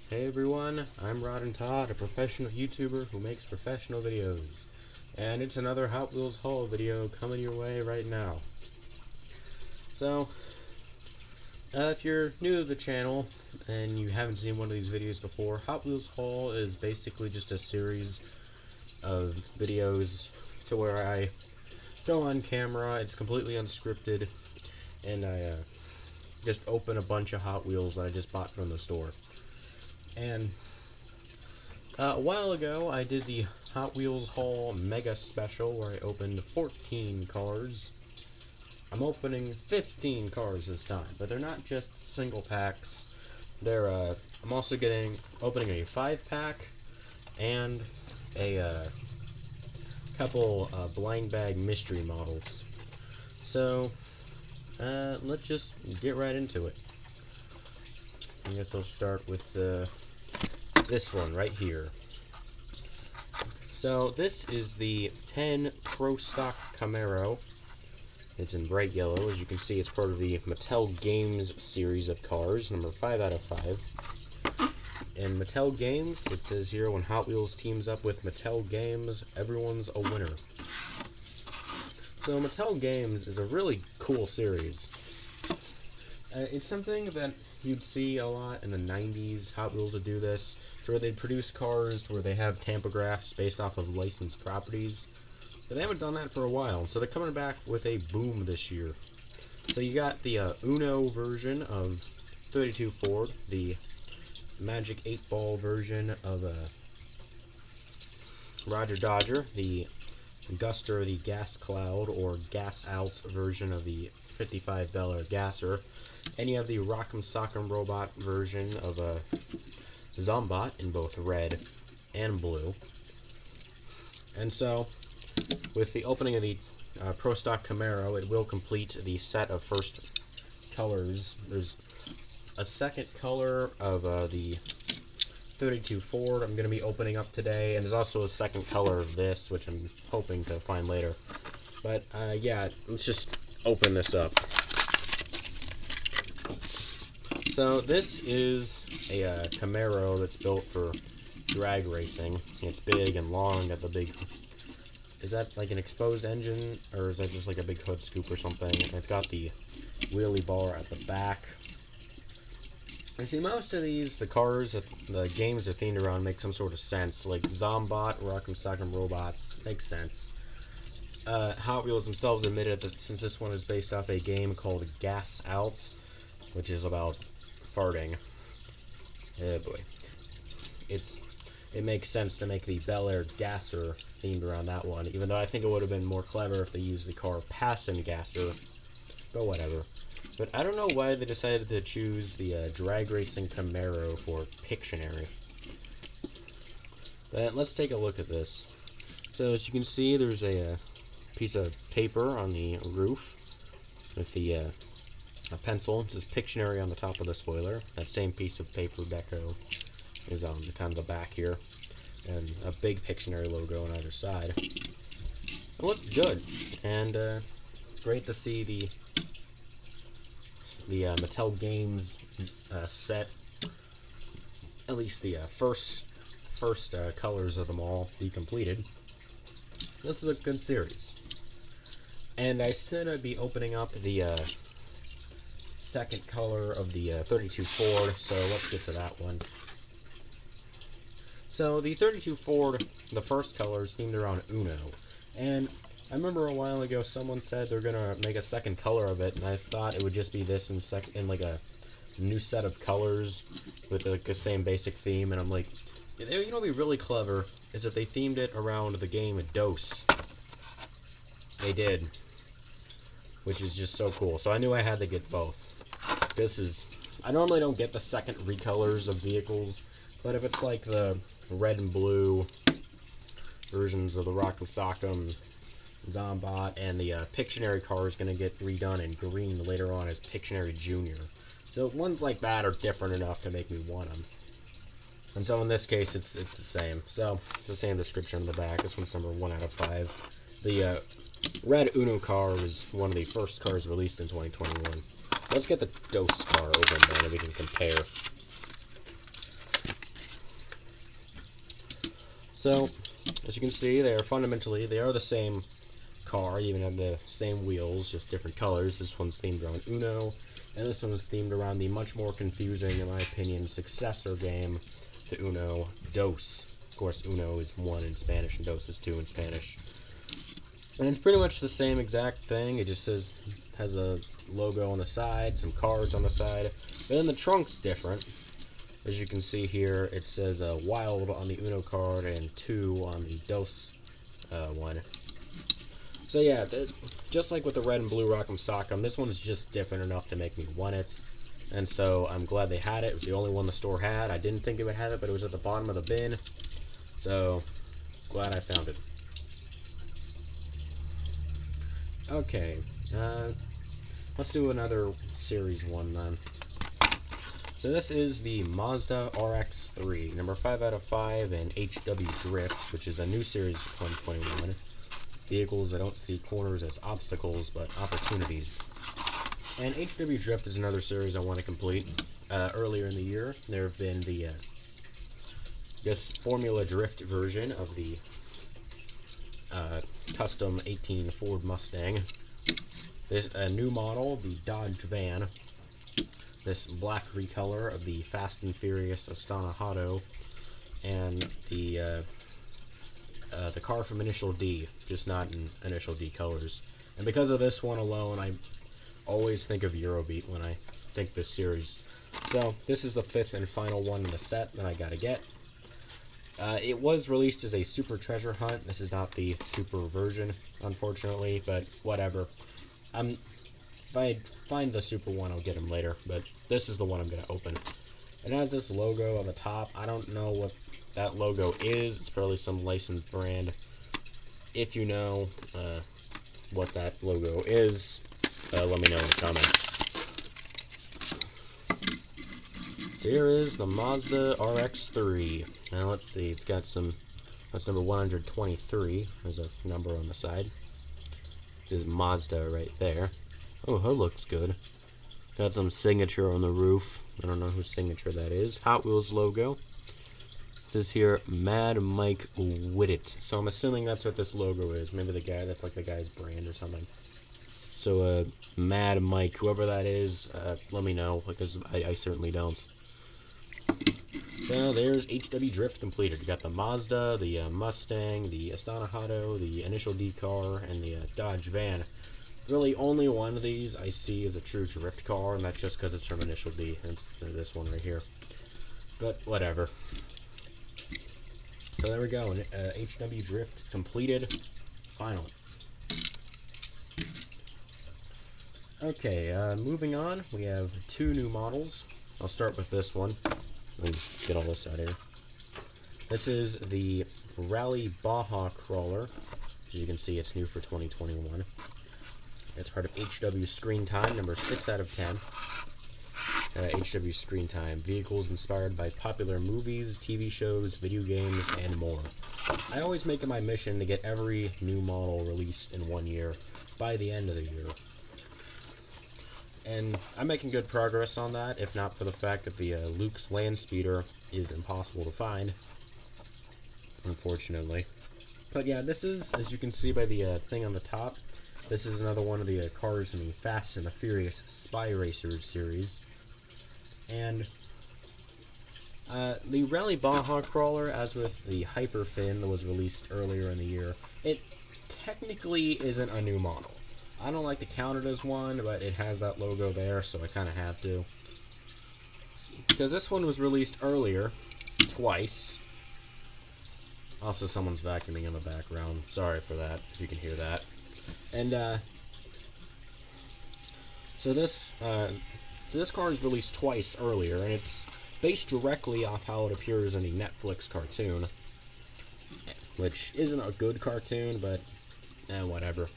Hey everyone, I'm Rod and Todd, a professional YouTuber who makes professional videos. And it's another Hot Wheels haul video coming your way right now. So, if you're new to the channel and you haven't seen one of these videos before, Hot Wheels haul is basically just a series of videos to where I go on camera, it's completely unscripted, and I just open a bunch of Hot Wheels that I just bought from the store. And a while ago, I did the Hot Wheels haul mega special where I opened 14 cars. I'm opening 15 cars this time, but they're not just single packs. I'm also opening a 5-pack and a couple blind bag mystery models. So let's just get right into it. I guess I'll start with this one right here. So this is the 10 Pro Stock Camaro. It's in bright yellow. As you can see, it's part of the Mattel Games series of cars, number 5 out of 5. In Mattel Games, it says here, when Hot Wheels teams up with Mattel Games, everyone's a winner. So Mattel Games is a really cool series. It's something that you'd see a lot in the 90s. Hot Wheels would do this, where they'd produce cars where they have tampografs based off of licensed properties. But they haven't done that for a while, so they're coming back with a boom this year. So you got the Uno version of 32 Ford, the Magic 8-Ball version of Roger Dodger, the Guster, the Gas Cloud or Gas Out version of the 55 Bel Air Gasser, and you have the Rock'em Sock'em Robot version of Zombot in both red and blue. And so, with the opening of the Pro Stock Camaro, it will complete the set of first colors. There's a second color of the 32 Ford I'm going to be opening up today, and there's also a second color of this, which I'm hoping to find later. But yeah, let's just open this up. So this is a Camaro that's built for drag racing. It's big and long, got the big... Is that like an exposed engine, or is that just like a big hood scoop or something? And it's got the wheelie bar at the back. And see, most of these, the cars, the games are themed around make some sort of sense. Like Zombot, Rock'em Sock'em Robots, makes sense. Hot Wheels themselves admitted that since this one is based off a game called Gas Out, which is about farting. Oh boy. It makes sense to make the Bel Air Gasser themed around that one, even though I think it would have been more clever if they used the car Passin Gasser, but whatever. But I don't know why they decided to choose the drag racing Camaro for Pictionary. But let's take a look at this. So as you can see, there's a piece of paper on the roof with the a pencil. It says Pictionary on the top of the spoiler. That same piece of paper deco is on the kind of the back here, and a big Pictionary logo on either side. It looks good, and it's great to see the Mattel Games set, at least the first colors of them all, be completed. This is a good series, and I said I'd be opening up the second color of the 32 Ford, so let's get to that one. So the 32 Ford, the first color is themed around Uno, and I remember a while ago someone said they're gonna make a second color of it, and I thought it would just be this in like a new set of colors with like the same basic theme, and I'm like, you know what'd be really clever is if they themed it around the game Dose. They did, which is just so cool. So I knew I had to get both. I normally don't get the second recolors of vehicles, but if it's like the red and blue versions of the Rock'em Sock'em, Zombot, and the Pictionary car is going to get redone in green later on as Pictionary Junior. So ones like that are different enough to make me want them. And so in this case, it's the same. So it's the same description on the back. This one's number 1 out of 5. The red Uno car was one of the first cars released in 2021. Let's get the Dose car open then and we can compare. So, as you can see, they are the same car, even have the same wheels, just different colors. This one's themed around Uno, and this one's themed around the much more confusing, in my opinion, successor game to Uno, Dos. Of course, Uno is 1 in Spanish, and Dos is 2 in Spanish. And it's pretty much the same exact thing. It just has a logo on the side, some cards on the side, but then the trunk's different. As you can see here, it says Wild on the Uno card and 2 on the Dos one. So yeah, just like with the red and blue Rock'em Sock'em, this one's just different enough to make me want it. And so I'm glad they had it. It was the only one the store had. I didn't think it would have it, but it was at the bottom of the bin. So, glad I found it. Okay, let's do another Series 1 then. So this is the Mazda RX-3, number 5 out of 5 in HW Drift, which is a new series of 2021. Vehicles that don't see corners as obstacles, but opportunities. And HW Drift is another series I want to complete. Earlier in the year, there have been the Formula Drift version of the custom 18 Ford Mustang. This new model, the Dodge Van. This black recolor of the Fast and Furious Astana Hotto, and the car from Initial D, just not in Initial D colors. And because of this one alone, I always think of Eurobeat when I think this series. So this is the 5th and final one in the set that I gotta get. It was released as a Super Treasure Hunt. This is not the Super version, unfortunately, but whatever. If I find the Super one, I'll get him later, but this is the one I'm going to open. It has this logo on the top. I don't know what that logo is. It's probably some licensed brand. If you know what that logo is, let me know in the comments. Here is the Mazda RX-3. Now let's see, it's got some, that's number 123. There's a number on the side. There's Mazda right there. Oh, that looks good. Got some signature on the roof. I don't know whose signature that is. Hot Wheels logo. It says here, Mad Mike Whittet. So I'm assuming that's what this logo is. Maybe the guy, that's like the guy's brand or something. So, Mad Mike, whoever that is, let me know, because I certainly don't. So there's HW Drift completed. You got the Mazda, the Mustang, the Astana Hotto, the Initial D car, and the Dodge Van. Really, only one of these I see is a true drift car, and that's just because it's from Initial D. It's this one right here. But whatever. So there we go. HW Drift completed. Finally. Okay, moving on. We have 2 new models. I'll start with this one. Let me get all this out here. This is the Rally Baja Crawler. As you can see, it's new for 2021. It's part of HW Screen Time, number 6 out of 10. HW Screen Time, vehicles inspired by popular movies, TV shows, video games, and more. I always make it my mission to get every new model released in 1 year by the end of the year. And I'm making good progress on that, if not for the fact that the Luke's Land Speeder is impossible to find, unfortunately. But yeah, this is, as you can see by the thing on the top, this is another one of the cars in the Fast and the Furious Spy Racers series. And the Rally Baja Crawler, as with the Hyper Fin that was released earlier in the year, it technically isn't a new model. I don't like to count it as one, but it has that logo there, so I kind of have to. Because this one was released earlier, twice. Also, someone's vacuuming in the background. Sorry for that, if you can hear that. And, so this car was released twice earlier, and it's based directly off how it appears in the Netflix cartoon. Which isn't a good cartoon, but, whatever.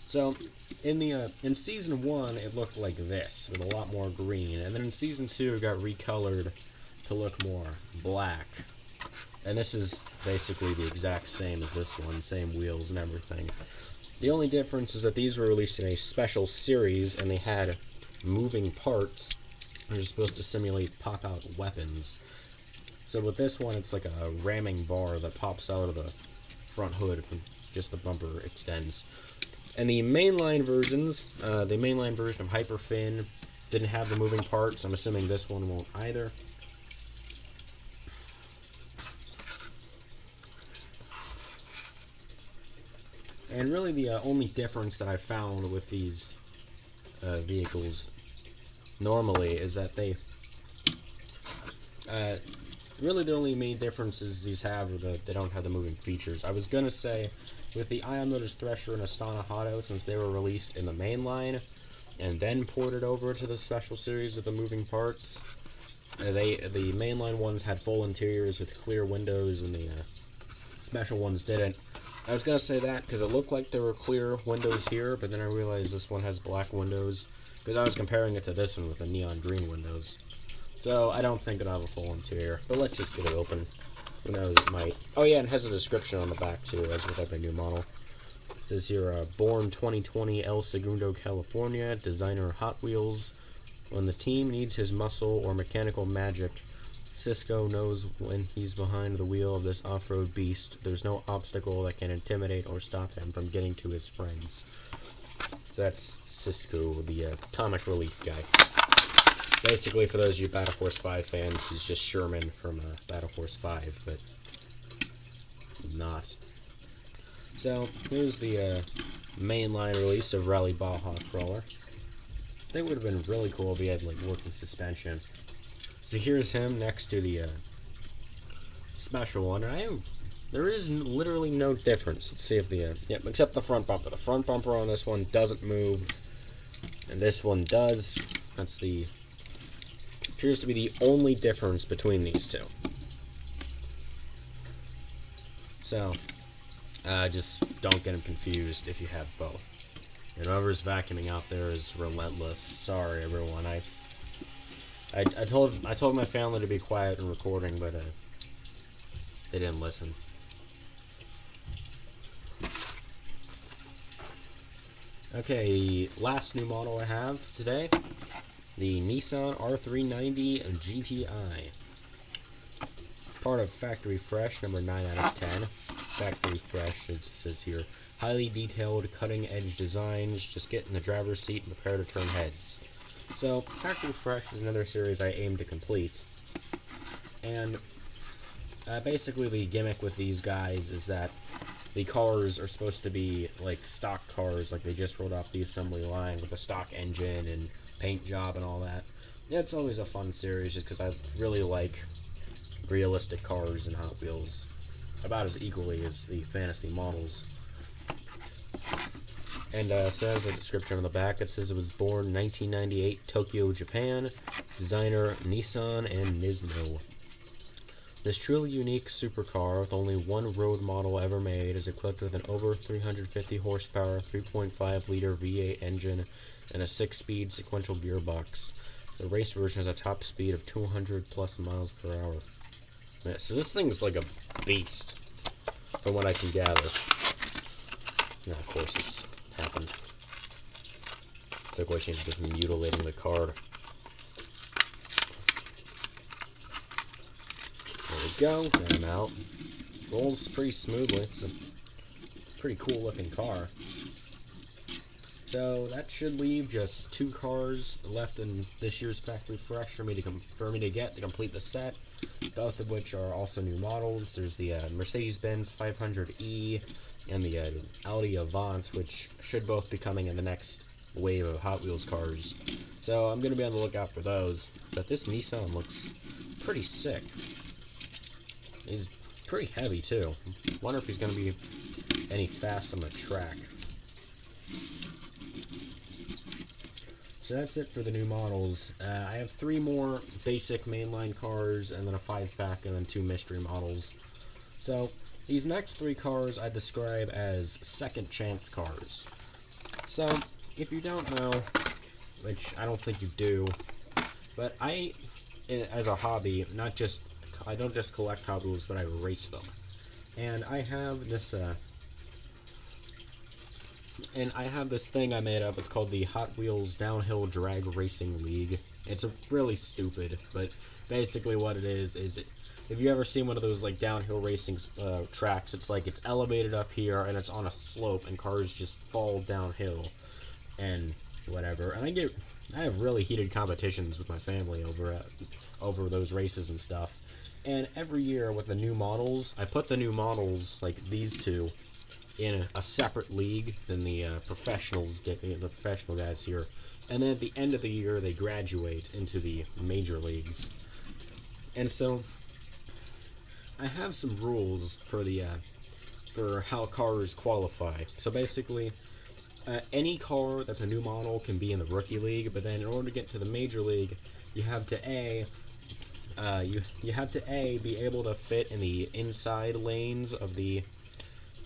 So, in Season 1, it looked like this, with a lot more green, and then in Season 2, it got recolored to look more black. And this is basically the exact same as this one, same wheels and everything. The only difference is that these were released in a special series, and they had moving parts, which are supposed to simulate pop-out weapons. So with this one, it's like a ramming bar that pops out of the front hood from just the bumper extends. And the mainline versions, the mainline version of Hyperfin didn't have the moving parts. I'm assuming this one won't either. And really the only difference that I found with these vehicles normally is that they really the only main differences these have are that they don't have the moving features. I was gonna say with the Ion Motors Thresher and Astana Hotto, since they were released in the main line and then ported over to the special series with the moving parts, the mainline ones had full interiors with clear windows and the special ones didn't. I was gonna say that because it looked like there were clear windows here, but then I realized this one has black windows because I was comparing it to this one with the neon green windows. So I don't think it'll have a full interior, but let's just get it open. Who knows, it might. Oh yeah, it has a description on the back too, as with every new model. It says here, born 2020 El Segundo, California, designer Hot Wheels. When the team needs his muscle or mechanical magic, Cisco knows when he's behind the wheel of this off-road beast. There's no obstacle that can intimidate or stop him from getting to his friends. So that's Cisco, the comic relief guy. Basically, for those of you Battle Force 5 fans, he's just Sherman from Battle Force 5, but not. So, here's the mainline release of Rally Baja Crawler. I think it would have been really cool if he had like working suspension. So here's him next to the special one. There is literally no difference. Let's see if the yep, except the front bumper. The front bumper on this one doesn't move, and this one does. That's the appears to be the only difference between these two. So just don't get them confused if you have both. And whoever's vacuuming out there is relentless. Sorry, everyone. I told my family to be quiet and recording, but they didn't listen. Okay, last new model I have today, the Nissan R390 GTI. Part of Factory Fresh, number 9 out of 10. Factory Fresh, it says here, highly detailed, cutting-edge designs. Just get in the driver's seat and prepare to turn heads. So, Factory Fresh is another series I aim to complete. And basically the gimmick with these guys is that the cars are supposed to be like stock cars, like they just rolled off the assembly line with a stock engine and paint job and all that. Yeah, it's always a fun series just because I really like realistic cars and Hot Wheels about as equally as the fantasy models. And says a description on the back. It says it was born 1998, Tokyo, Japan. Designer Nissan and Nismo. This truly unique supercar with only one road model ever made is equipped with an over 350 horsepower, 3.5 liter V8 engine, and a 6-speed sequential gearbox. The race version has a top speed of 200 plus miles per hour. Yeah, so this thing is like a beast, from what I can gather. Now, of course, it's happened. So, of course, she's just mutilating the card. There we go. Get him out. Rolls pretty smoothly. It's a pretty cool looking car. So that should leave just 2 cars left in this year's Factory Fresh for me to get to complete the set. Both of which are also new models. There's the Mercedes-Benz 500e and the Audi Avant, which should both be coming in the next wave of Hot Wheels cars. So I'm going to be on the lookout for those. But this Nissan looks pretty sick. He's pretty heavy too. Wonder if he's going to be any fast on the track. So that's it for the new models. I have 3 more basic mainline cars, and then a 5-pack, and then 2 mystery models. So these next 3 cars I describe as second chance cars. So if you don't know, which I don't think you do, but I, as a hobby, I don't just collect Hot Wheels, but I race them. And I have this thing I made up. It's called the Hot Wheels Downhill Drag Racing League. It's really stupid, but basically what it is if you ever seen one of those like downhill racing tracks, it's like it's elevated up here and it's on a slope and cars just fall downhill and whatever. And I have really heated competitions with my family over those races and stuff. And every year with the new models, I put the new models like these two in a separate league than the professionals get, the professional guys here. And then at the end of the year, they graduate into the major leagues. And so I have some rules for the for how cars qualify. So basically, any car that's a new model can be in the rookie league, but then in order to get to the major league, you have to you have to be able to fit in the inside lanes of the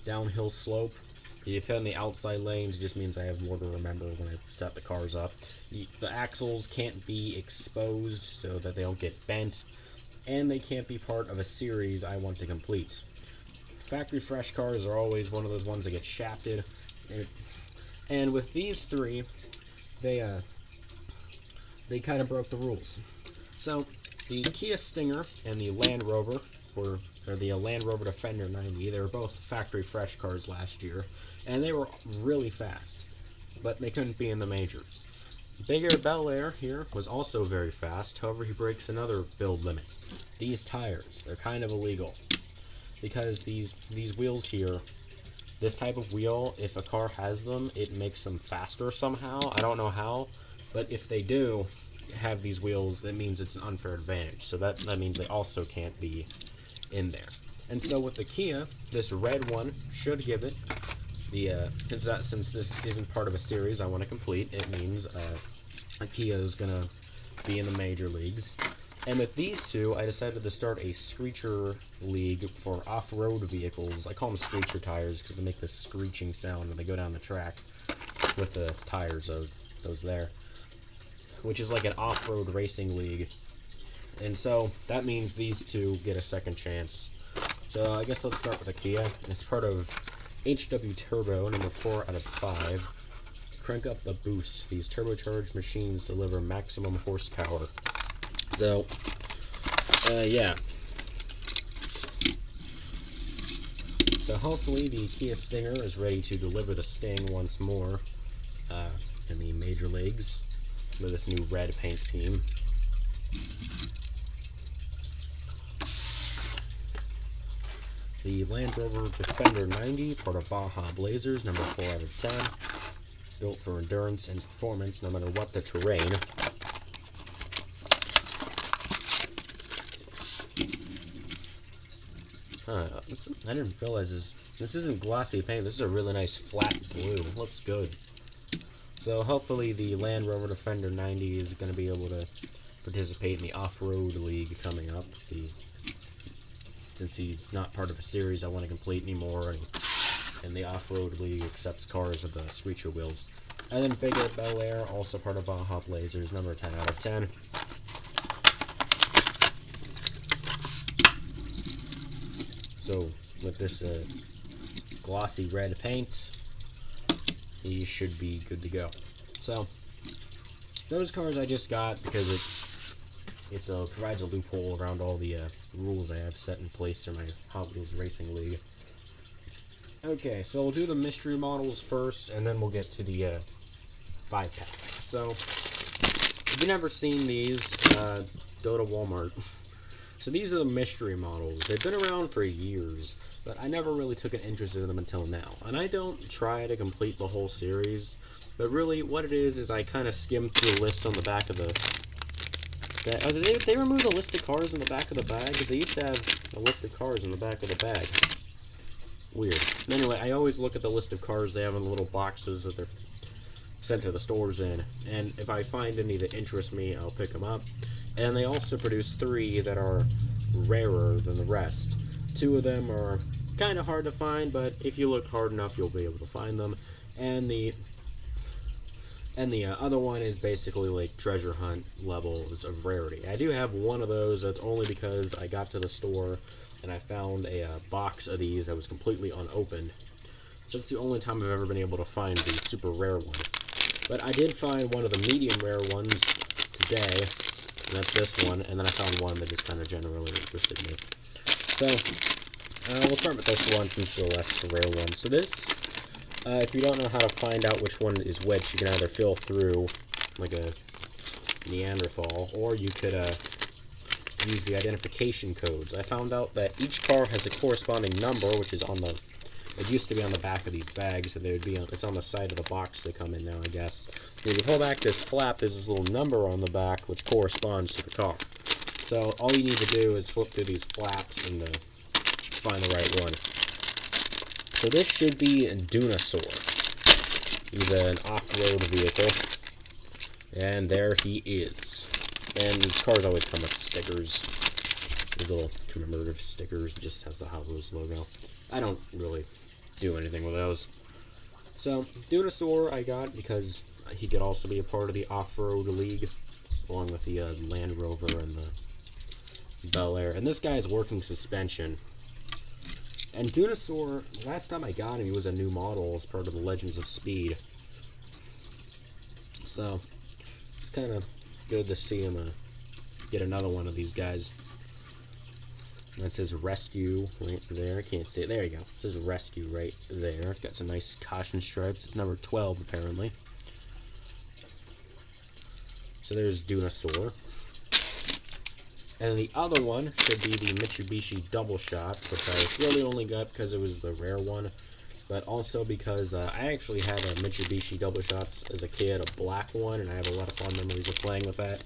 downhill slope. If you fit in the outside lanes, it just means I have more to remember when I set the cars up. The axles can't be exposed so that they don't get bent, and they can't be part of a series I want to complete. Factory fresh cars are always one of those ones that get shafted, and with these three, they kind of broke the rules. So the Kia Stinger and the Land Rover or the Land Rover Defender 90, they were both factory fresh cars last year, and they were really fast, but they couldn't be in the majors. Bigger Bel Air here was also very fast, however he breaks another build limit. These tires, they're kind of illegal, because these wheels here, this type of wheel, if a car has them, it makes them faster somehow. I don't know how, but if they do have these wheels, that means it's an unfair advantage. So that means they also can't be in there. And so with the Kia, this red one should give it the since this isn't part of a series I want to complete, it means Kia is gonna be in the major leagues. And with these two, I decided to start a screecher league for off-road vehicles. I call them screecher tires because they make this screeching sound when they go down the track with the tires of those there, which is like an off-road racing league. And so that means these two get a second chance. So I guess let's start with the Kia. It's part of HW Turbo, number 4 out of 5. Crank up the boost. These turbocharged machines deliver maximum horsepower. So, yeah. So hopefully the Kia Stinger is ready to deliver the sting once more in the major leagues with this new red paint scheme. The Land Rover Defender 90, part of Baja Blazers, number 4 out of 10. Built for endurance and performance no matter what the terrain. I didn't realize this isn't glossy paint. This is a really nice flat blue. Looks good. So hopefully the Land Rover Defender 90 is going to be able to participate in the off-road league coming up. Since he's not part of a series I want to complete anymore, and the off-road league accepts cars with the screecher wheels. And then Bigger Bel Air, also part of Baja Blazers, number 10 out of 10. So with this glossy red paint, he should be good to go. So those cars I just got because it provides a loophole around all the rules I have set in place for my Hot Wheels Racing League. Okay, so we'll do the mystery models first, and then we'll get to the 5-pack. So if you've never seen these, go to Walmart. So these are the mystery models. They've been around for years, but I never really took an interest in them until now. And I don't try to complete the whole series, but really what it is I kind of skim through the list on the back of the... Did they remove the list of cars in the back of the bag? Because they used to have a list of cars in the back of the bag. Weird. Anyway, I always look at the list of cars they have in the little boxes that they're sent to the stores in, and if I find any that interest me, I'll pick them up. And they also produce 3 that are rarer than the rest. 2 of them are kind of hard to find, but if you look hard enough, you'll be able to find them. And the other one is basically like treasure hunt levels of rarity. I do have one of those. That's only because I got to the store and I found a box of these that was completely unopened. So it's the only time I've ever been able to find the super rare one. But I did find one of the medium rare ones today, And that's this one, and then I found one that just kind of generally interested me. So, we'll start with this one since it's the less rare one. So this, if you don't know how to find out which one is which, you can either feel through like a Neanderthal, or you could use the identification codes. I found out that each car has a corresponding number, which is on the, it used to be on the back of these bags, so they would be on, it's on the side of the box they come in now, I guess. And if you pull back this flap, there's this little number on the back which corresponds to the car. So all you need to do is flip through these flaps and find the right one. So this should be a Dunasaur. He's an off-road vehicle. And there he is. And these cars always come with stickers. These little commemorative stickers. It just has the Hot Wheels logo. I don't really do anything with those. So, Dunasaur I got because he could also be a part of the off-road league, along with the Land Rover and the Bel Air. And this guy has working suspension. And Dunasaur, last time I got him, he was a new model as part of the Legends of Speed. So, it's kind of good to see him get another one of these guys. That says Rescue right there. I can't see it. There you go. It says Rescue right there. It's got some nice caution stripes. It's number 12, apparently. So there's Dunasaur. And the other one should be the Mitsubishi Double Shot, which I really only got because it was the rare one, but also because I actually had a Mitsubishi Double Shots as a kid, a black one, and I have a lot of fond memories of playing with that.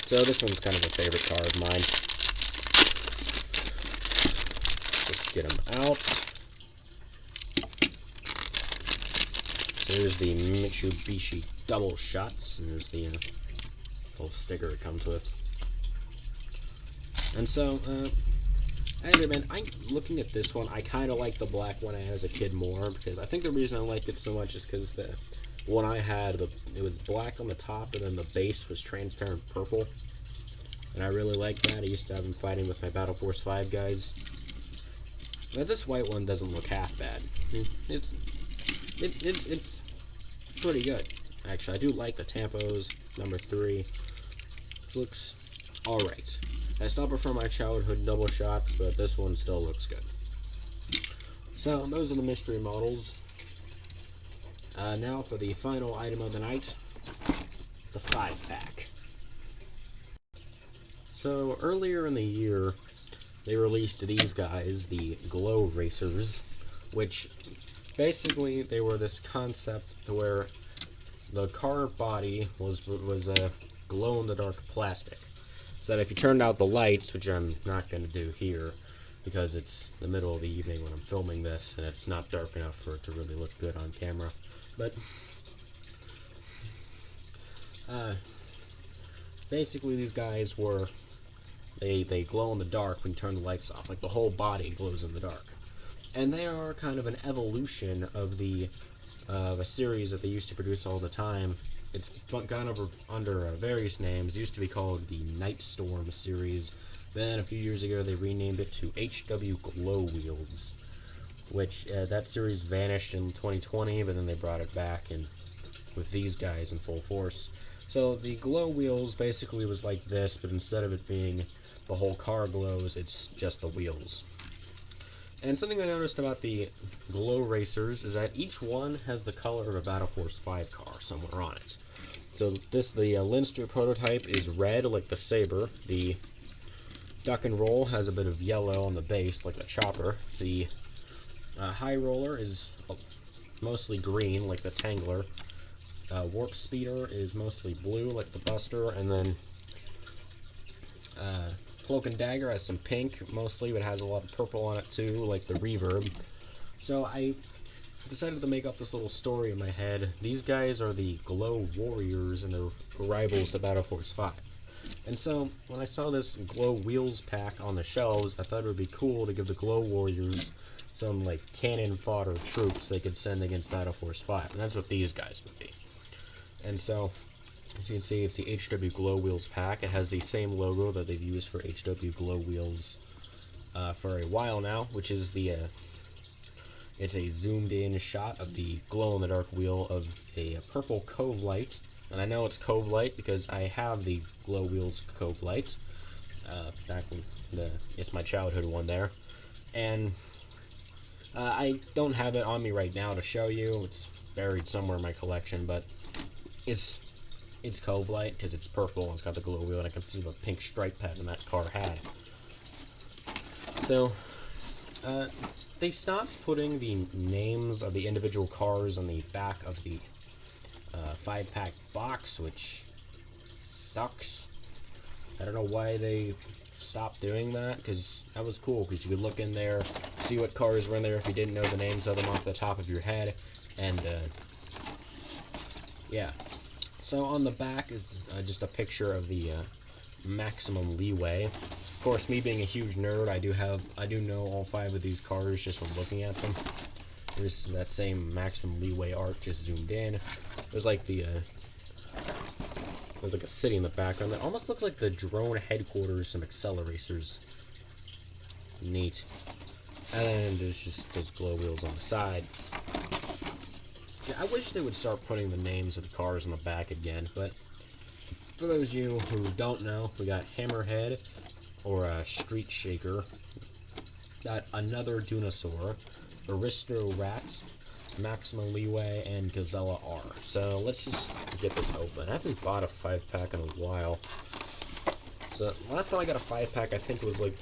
So this one's kind of a favorite car of mine. Let's get him out. There's the Mitsubishi Double Shots, and there's the little sticker it comes with. And so, I'm looking at this one. I kind of like the black one I had as a kid more, because I think the reason I liked it so much is because the one I had, it was black on the top, and then the base was transparent purple. And I really liked that. I used to have them fighting with my Battle Force 5 guys. But this white one doesn't look half bad. It's pretty good, actually. I do like the Tampos, number 3. This looks alright. I still prefer my childhood Double Shots, but this one still looks good. So, those are the mystery models. Now for the final item of the night, the 5-pack. So, earlier in the year, they released these guys, the Glow Racers, which basically they were this concept to where the car body was a glow-in-the-dark plastic. So that if you turned out the lights, which I'm not going to do here, because it's the middle of the evening when I'm filming this, and it's not dark enough for it to really look good on camera. But basically these guys were, they glow in the dark when you turn the lights off. Like the whole body glows in the dark. And they are kind of an evolution of a series that they used to produce all the time. It's gone over under various names. It used to be called the Night Storm series. Then a few years ago they renamed it to HW Glow Wheels, which that series vanished in 2020, but then they brought it back and with these guys in full force. So the Glow Wheels basically was like this, but instead of it being the whole car glows, it's just the wheels. And something I noticed about the Glow Racers is that each one has the color of a Battle Force 5 car somewhere on it. So the Linster prototype is red, like the Saber. The Duck and Roll has a bit of yellow on the base, like the Chopper. The High Roller is mostly green, like the Tangler. Warp Speeder is mostly blue, like the Buster. And then Cloak and Dagger has some pink, mostly, but has a lot of purple on it too, like the Reverb. So I decided to make up this little story in my head. These guys are the Glow Warriors, and they're rivals to Battle Force 5. And so, when I saw this Glow Wheels pack on the shelves, I thought it would be cool to give the Glow Warriors some, like, cannon fodder troops they could send against Battle Force 5. And that's what these guys would be. And so, as you can see, it's the HW Glow Wheels pack. It has the same logo that they've used for HW Glow Wheels for a while now, which is the It's a zoomed in shot of the glow-in-the-dark wheel of a purple Cove light. And I know it's Cove light because I have the Glow Wheels Cove lights. Back in it's my childhood one there. And I don't have it on me right now to show you. It's buried somewhere in my collection, but it's Cove light because it's purple and it's got the glow wheel, and I can see the pink stripe pattern that car had. So, they stopped putting the names of the individual cars on the back of the 5-pack box, which sucks. I don't know why they stopped doing that, because that was cool, because you could look in there, see what cars were in there if you didn't know the names of them off the top of your head, and yeah. So on the back is just a picture of the maximum leeway. Of course, me being a huge nerd, I do know all 5 of these cars just from looking at them. There's that same maximum leeway art just zoomed in. There's like there's like a city in the background that almost looks like the drone headquarters from Acceleracers. Neat. And then there's just those glow wheels on the side. Yeah, I wish they would start putting the names of the cars on the back again, but for those of you who don't know, we got Hammerhead, or a Street Shaker, got another Dunosaur, Aristo Rat, Maximum Leeway, and Gazella R. So let's just get this open. I haven't bought a 5-pack in a while. So last time I got a 5-pack, I think it was like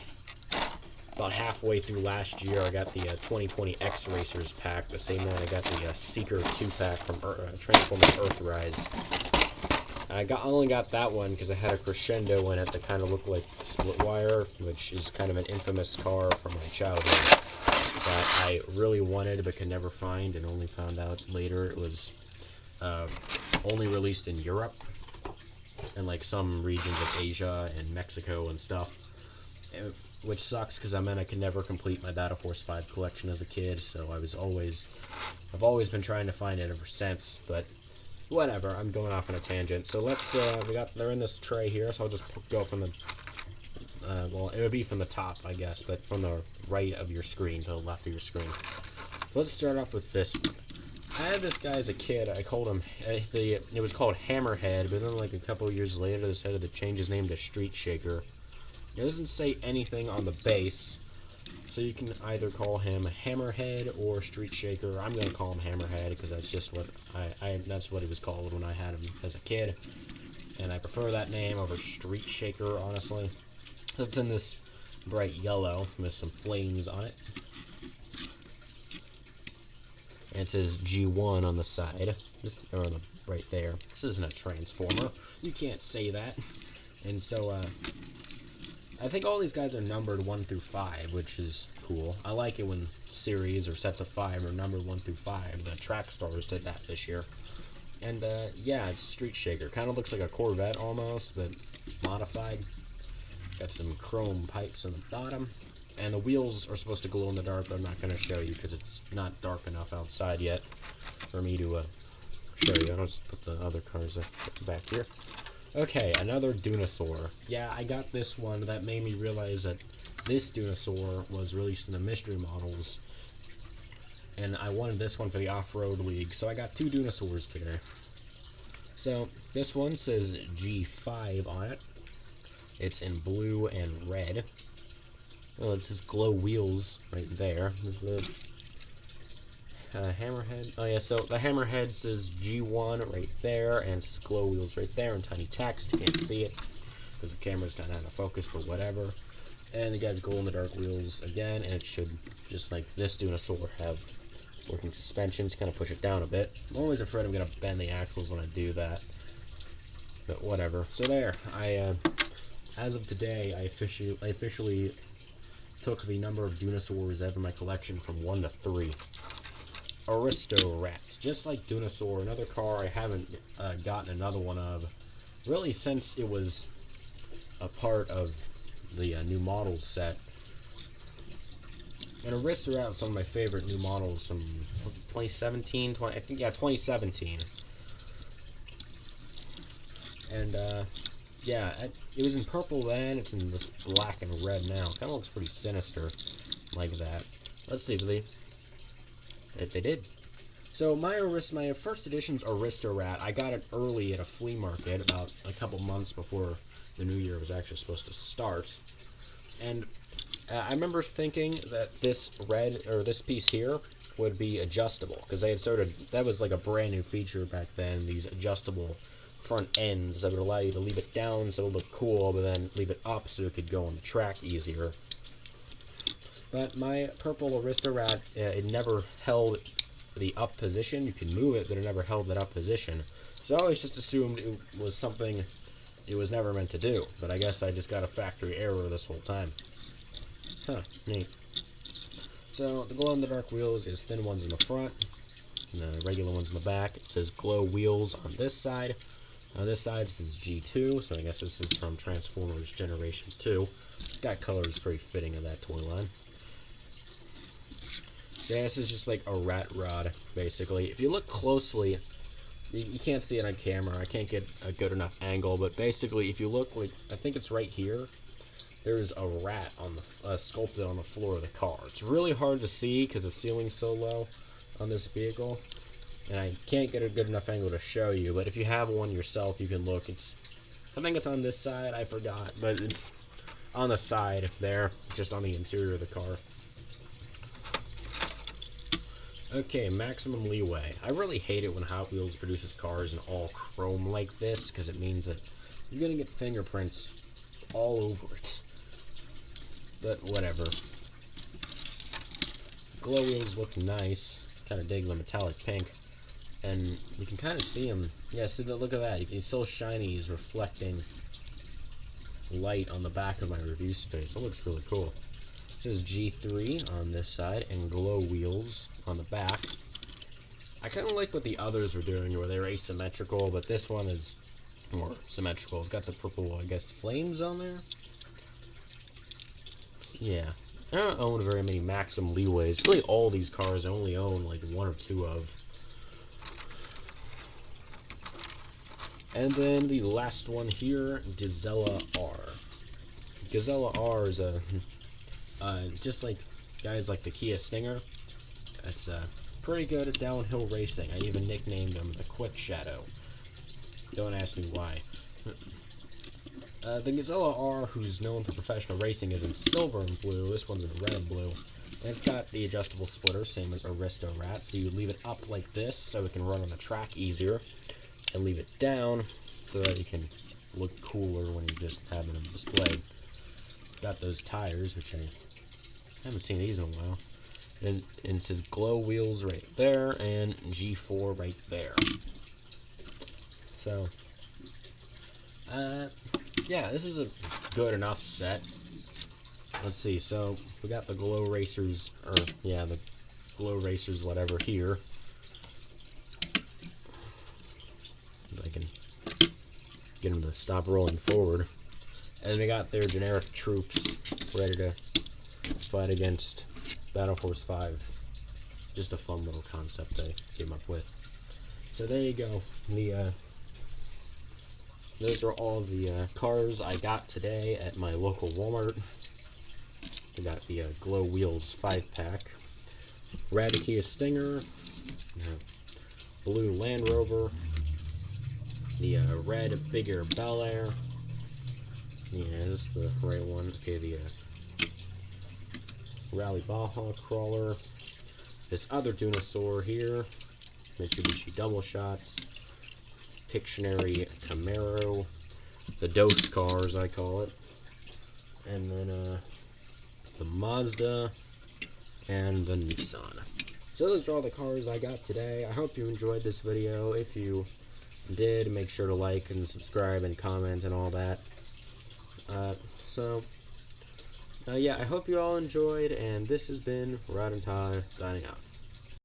about halfway through last year. I got the 2020 X Racers pack, the same night I got the Seeker 2-pack from Transformers Earthrise. I only got that one because I had a Crescendo in it that kind of looked like Split Wire, which is kind of an infamous car from my childhood that I really wanted but could never find, and only found out later it was only released in Europe and like some regions of Asia and Mexico and stuff, which sucks because I meant I could never complete my Battle Force 5 collection as a kid. So I've always been trying to find it ever since, but whatever, I'm going off on a tangent. So let's, they're in this tray here, so I'll just go from the, well, it would be from the top, I guess, but from the right of your screen to the left of your screen. Let's start off with this one. I had this guy as a kid. I called him, it was called Hammerhead, but then like a couple of years later, they decided to change his name to Street Shaker. It doesn't say anything on the base, so you can either call him Hammerhead or Street Shaker. I'm going to call him Hammerhead because that's just what that's what he was called when I had him as a kid, and I prefer that name over Street Shaker, honestly. It's in this bright yellow with some flames on it, and it says G1 on the side, or on the right there. This isn't a Transformer. You can't say that. And so I think all these guys are numbered 1 through 5, which is cool. I like it when series or sets of 5 are numbered 1 through 5. The Track Stars did that this year. And yeah, it's Street Shaker. Kind of looks like a Corvette almost, but modified. Got some chrome pipes on the bottom. And the wheels are supposed to glow in the dark, but I'm not going to show you because it's not dark enough outside yet for me to show you. I'll just put the other cars back here. Okay, another Dunosaur. Yeah, I got this one. That made me realize that this Dunosaur was released in the mystery models, and I wanted this one for the Off-Road League, so I got 2 Dunosaurs today. So, this one says G5 on it. It's in blue and red. Oh, it says glow wheels right there. This is the Hammerhead. Oh yeah, so the Hammerhead says G1 right there, and it says glow wheels right there in tiny text. You can't see it because the camera's kind of out of focus, but whatever. And it got glow in the dark wheels again, and it should, just like this Dunosaur, have working suspensions. Kind of push it down a bit. I'm always afraid I'm gonna bend the axles when I do that, but whatever. So there, as of today, I officially took the number of Dunosaurs out of my collection from 1 to 3. Aristo Rats, just like Dunosaur, another car I haven't gotten another one of, really, since it was a part of the new models set. And Aristo Rat was some of my favorite new models from, was it 2017? I think, yeah, 2017. And, yeah, it was in purple then, it's in this black and red now. Kind of looks pretty sinister like that. Let's see, They did. So my first edition's Aristorat, I got it early at a flea market about a couple months before the new year was actually supposed to start. And I remember thinking that this this piece here would be adjustable, because they had started, that was like a brand new feature back then, these adjustable front ends that would allow you to leave it down so it would look cool, but then leave it up so it could go on the track easier. But my purple Aristorat, it never held the up position. You can move it, but it never held that up position. So I always just assumed it was something it was never meant to do, but I guess I just got a factory error this whole time. Huh, neat. So the glow-in-the-dark wheels is thin ones in the front, and the regular ones in the back. It says glow wheels on this side. On this side it says G2, so I guess this is from Transformers Generation 2. That color is pretty fitting of that toy line. Yeah, this is just like a rat rod, basically. If you look closely, you can't see it on camera. I can't get a good enough angle, but basically, if you look, like, I think it's right here, there's a rat on the sculpted on the floor of the car. It's really hard to see because the ceiling's so low on this vehicle, and I can't get a good enough angle to show you. But if you have one yourself, you can look. I think it's on this side. I forgot, but it's on the side there, just on the interior of the car. Okay, maximum leeway. I really hate it when Hot Wheels produces cars in all chrome like this, because it means that you're going to get fingerprints all over it. But whatever. Glow wheels look nice. Kind of dig the metallic pink. And you can kind of see them. Yeah, see, look at that. He's so shiny, he's reflecting light on the back of my review space. It looks really cool. It says G3 on this side and glow wheels on the back. I kind of like what the others were doing, where they were asymmetrical, but this one is more symmetrical. It's got some purple, I guess, flames on there. Yeah. I don't own very many maximum leeways. Really, all these cars I only own like one or two of. And then the last one here, Gazella R. Gazella R is a just like guys like the Kia Stinger. It's pretty good at downhill racing. I even nicknamed him the Quick Shadow. Don't ask me why. The Gazella R, who's known for professional racing, is in silver and blue. This one's in red and blue. And it's got the adjustable splitter, same as Aristorat. So you leave it up like this so it can run on the track easier. And leave it down so that you can look cooler when you're just having them displayed. Got those tires, which I haven't seen these in a while. And it says glow wheels right there and G4 right there. So, yeah, this is a good enough set. Let's see, so we got the glow racers, or yeah, the glow racers whatever here. If I can get them to stop rolling forward. And we got their generic troops ready to fight against Battle Force 5. Just a fun little concept I came up with. So there you go. Those are all the cars I got today at my local Walmart. We got the Glow Wheels 5-pack, Red Kia Stinger, blue Land Rover, the red Bigger Bel Air. Yeah, is this the right one? Okay, the Rally Baja Crawler, this other Dunosaur here, Mitsubishi Double Shots, Pictionary Camaro, the Dose cars I call it, and then the Mazda, and the Nissan. So those are all the cars I got today. I hope you enjoyed this video. If you did, make sure to like and subscribe and comment and all that. Yeah, I hope you all enjoyed, and this has been Rod and Todd signing out.